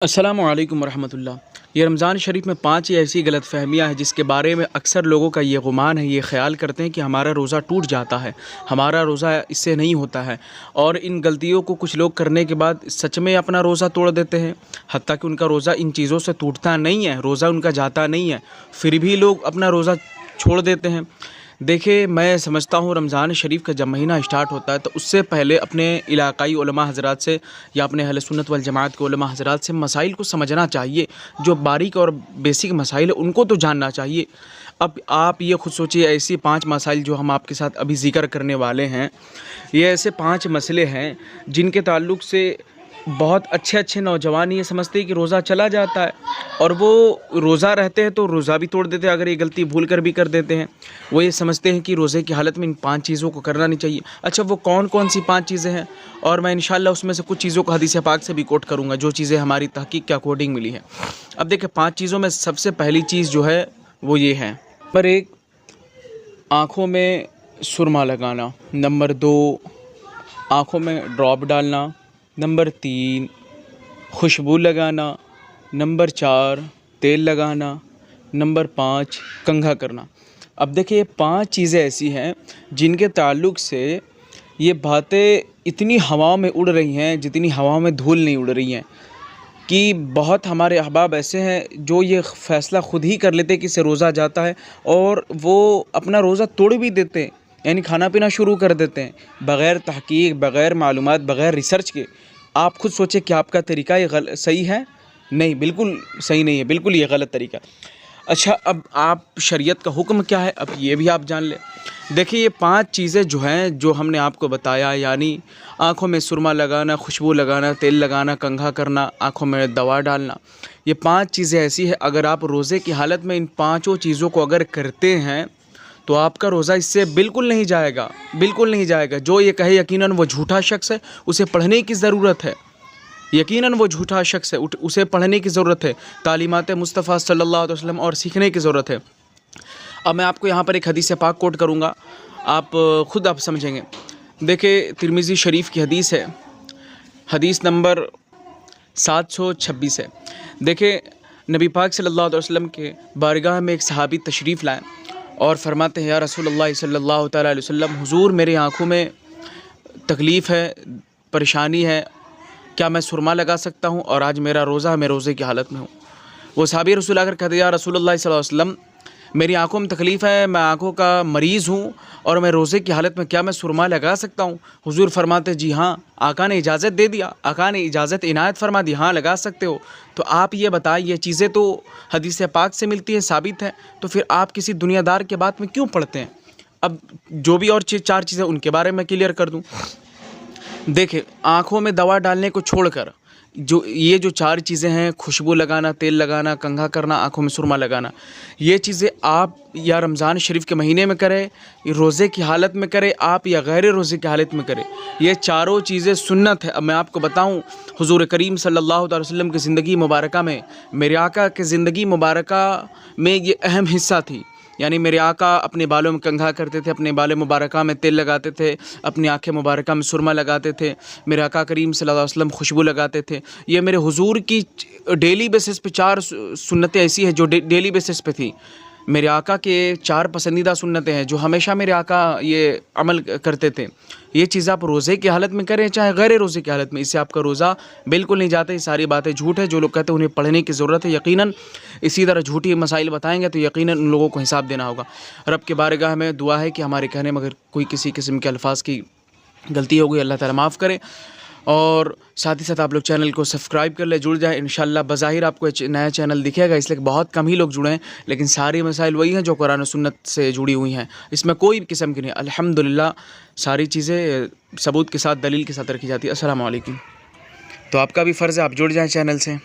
السلام علیکم ورحمۃ اللہ۔ یہ رمضان شریف میں 5 ایسی غلط فہمیاں ہیں جس کے بارے میں اکثر لوگوں کا یہ گمان ہے، یہ خیال کرتے ہیں کہ ہمارا روزہ ٹوٹ جاتا ہے، ہمارا روزہ اس سے نہیں ہوتا ہے، اور ان غلطیوں کو کچھ لوگ کرنے کے بعد سچ میں اپنا روزہ توڑ دیتے ہیں، حتیٰ کہ ان کا روزہ ان چیزوں سے ٹوٹتا نہیں ہے، روزہ ان کا جاتا نہیں ہے، پھر بھی لوگ اپنا روزہ چھوڑ دیتے ہیں۔ دیکھیں، میں سمجھتا ہوں رمضان شریف کا جب مہینہ اسٹارٹ ہوتا ہے تو اس سے پہلے اپنے علاقائی علماء حضرات سے یا اپنے اہل سنت والجماعت کے علماء حضرات سے مسائل کو سمجھنا چاہیے، جو باریک اور بیسک مسائل ہیں ان کو تو جاننا چاہیے۔ اب آپ یہ خود سوچیے، ایسی 5 مسائل جو ہم آپ کے ساتھ ابھی ذکر کرنے والے ہیں، یہ ایسے 5 مسئلے ہیں جن کے تعلق سے بہت اچھے نوجوان یہ سمجھتے ہیں کہ روزہ چلا جاتا ہے، اور وہ روزہ رہتے ہیں تو روزہ بھی توڑ دیتے ہیں، اگر یہ غلطی بھول کر بھی کر دیتے ہیں۔ وہ یہ سمجھتے ہیں کہ روزے کی حالت میں ان 5 چیزوں کو کرنا نہیں چاہیے۔ اچھا، وہ کون سی 5 چیزیں ہیں؟ اور میں انشاءاللہ اس میں سے کچھ چیزوں کو حدیث پاک سے بھی کوٹ کروں گا، جو چیزیں ہماری تحقیق کے اکارڈنگ ملی ہیں۔ اب دیکھیں، 5 چیزوں میں سب سے پہلی چیز جو ہے وہ یہ ہے۔ نمبر 1، آنکھوں میں سرما لگانا۔ نمبر 2، آنکھوں میں ڈراپ ڈالنا۔ نمبر 3، خوشبو لگانا۔ نمبر 4، تیل لگانا۔ نمبر 5، کنگھا کرنا۔ اب دیکھیں، یہ 5 چیزیں ایسی ہیں جن کے تعلق سے یہ باتیں اتنی ہواؤں میں اڑ رہی ہیں جتنی ہواؤں میں دھول نہیں اڑ رہی ہیں، کہ بہت ہمارے احباب ایسے ہیں جو یہ فیصلہ خود ہی کر لیتے کہ اس سے روزہ جاتا ہے، اور وہ اپنا روزہ توڑ بھی دیتے ہیں، یعنی کھانا پینا شروع کر دیتے ہیں بغیر تحقیق، بغیر معلومات، بغیر ریسرچ کے۔ آپ خود سوچیں کہ آپ کا طریقہ یہ صحیح ہے؟ نہیں، بالکل صحیح نہیں ہے، بالکل یہ غلط طریقہ۔ اچھا، اب آپ شریعت کا حکم کیا ہے، اب یہ بھی آپ جان لیں۔ دیکھیں، یہ 5 چیزیں جو ہیں، جو ہم نے آپ کو بتایا، یعنی آنکھوں میں سرما لگانا، خوشبو لگانا، تیل لگانا، کنگھا کرنا، آنکھوں میں دوا ڈالنا، یہ 5 چیزیں ایسی ہیں، اگر آپ روزے کی حالت میں ان 5 چیزوں کو اگر کرتے ہیں تو آپ کا روزہ اس سے بالکل نہیں جائے گا، بالکل نہیں جائے گا۔ جو یہ کہے یقیناً وہ جھوٹا شخص ہے، اسے پڑھنے کی ضرورت ہے، یقیناً وہ جھوٹا شخص ہے، اسے پڑھنے کی ضرورت ہے، تعلیمات مصطفیٰ صلی اللہ علیہ وسلم اور سیکھنے کی ضرورت ہے۔ اب میں آپ کو یہاں پر ایک حدیث پاک کوٹ کروں گا، آپ خود آپ سمجھیں گے۔ دیکھیں، ترمذی شریف کی حدیث ہے، حدیث نمبر 726 ہے۔ دیکھیں، نبی پاک صلی اللہ علیہ وسلم کے بارگاہ میں ایک صحابی تشریف لائیں اور فرماتے ہیں، یا رسول اللہ صلی اللہ تعالیٰ علیہ وسلم، حضور میرے آنکھوں میں تکلیف ہے، پریشانی ہے، کیا میں سرما لگا سکتا ہوں؟ اور آج میرا روزہ ہے، میں روزے کی حالت میں ہوں۔ وہ صحابی رسول اگر کہتے، یا رسول اللہ صلی اللہ علیہ وسلم، میری آنکھوں میں تکلیف ہے، میں آنکھوں کا مریض ہوں، اور میں روزے کی حالت میں کیا میں سرما لگا سکتا ہوں؟ حضور فرماتے، جی ہاں، آقا نے اجازت دے دیا، آقا نے اجازت عنایت فرما دی، ہاں لگا سکتے ہو۔ تو آپ یہ بتائیں، یہ چیزیں تو حدیث پاک سے ملتی ہیں، ثابت ہیں، تو پھر آپ کسی دنیا دار کے بات میں کیوں پڑھتے ہیں؟ اب جو بھی اور 4 چیزیں ان کے بارے میں کلیئر کر دوں۔ دیکھیں، آنکھوں میں دوا ڈالنے کو چھوڑ کر یہ جو 4 چیزیں ہیں، خوشبو لگانا، تیل لگانا، کنگھا کرنا، آنکھوں میں سرما لگانا، یہ چیزیں آپ یا رمضان شریف کے مہینے میں کریں، روزے کی حالت میں کریں آپ، یا غیر روزے کی حالت میں کریں، یہ چاروں چیزیں سنت ہے۔ اب میں آپ کو بتاؤں، حضور کریم صلی اللہ علیہ وسلم کی زندگی مبارکہ میں، میرے آقا کی زندگی مبارکہ میں یہ اہم حصہ تھی، یعنی میرے آقا اپنے بالوں میں کنگھا کرتے تھے، اپنے بالوں مبارکہ میں تیل لگاتے تھے، اپنی آنکھیں مبارکہ میں سرما لگاتے تھے، میرے آقا کریم صلی اللہ علیہ وسلم خوشبو لگاتے تھے۔ یہ میرے حضور کی ڈیلی بیسس پہ 4 سنتیں ایسی ہیں جو ڈیلی بیسس پہ تھی۔ میرے آقا کے 4 پسندیدہ سنتیں ہیں جو ہمیشہ میرے آقا یہ عمل کرتے تھے۔ یہ چیز آپ روزے کی حالت میں کریں چاہے غیر روزے کی حالت میں، اس سے آپ کا روزہ بالکل نہیں جاتا۔ یہ ساری باتیں جھوٹ ہے، جو لوگ کہتے ہیں انہیں پڑھنے کی ضرورت ہے، یقیناً اسی طرح جھوٹی مسائل بتائیں گے تو یقیناً ان لوگوں کو حساب دینا ہوگا۔ رب کے بارگاہ میں دعا ہے کہ ہمارے کہنے میں اگر کوئی کسی قسم کے الفاظ کی غلطی ہو گئی، اللہ تعالیٰ معاف کرے، اور ساتھ ہی ساتھ آپ لوگ چینل کو سبسکرائب کر لیں، جڑ جائیں۔ انشاءاللہ بظاہر آپ کو نیا چینل دکھے گا، اس لیے بہت کم ہی لوگ جڑے ہیں، لیکن ساری مسائل وہی ہیں جو قرآن و سنت سے جڑی ہوئی ہیں، اس میں کوئی قسم کی نہیں، الحمدللہ ساری چیزیں ثبوت کے ساتھ، دلیل کے ساتھ رکھی جاتی ہے۔ السلام علیکم۔ تو آپ کا بھی فرض ہے، آپ جڑ جائیں چینل سے۔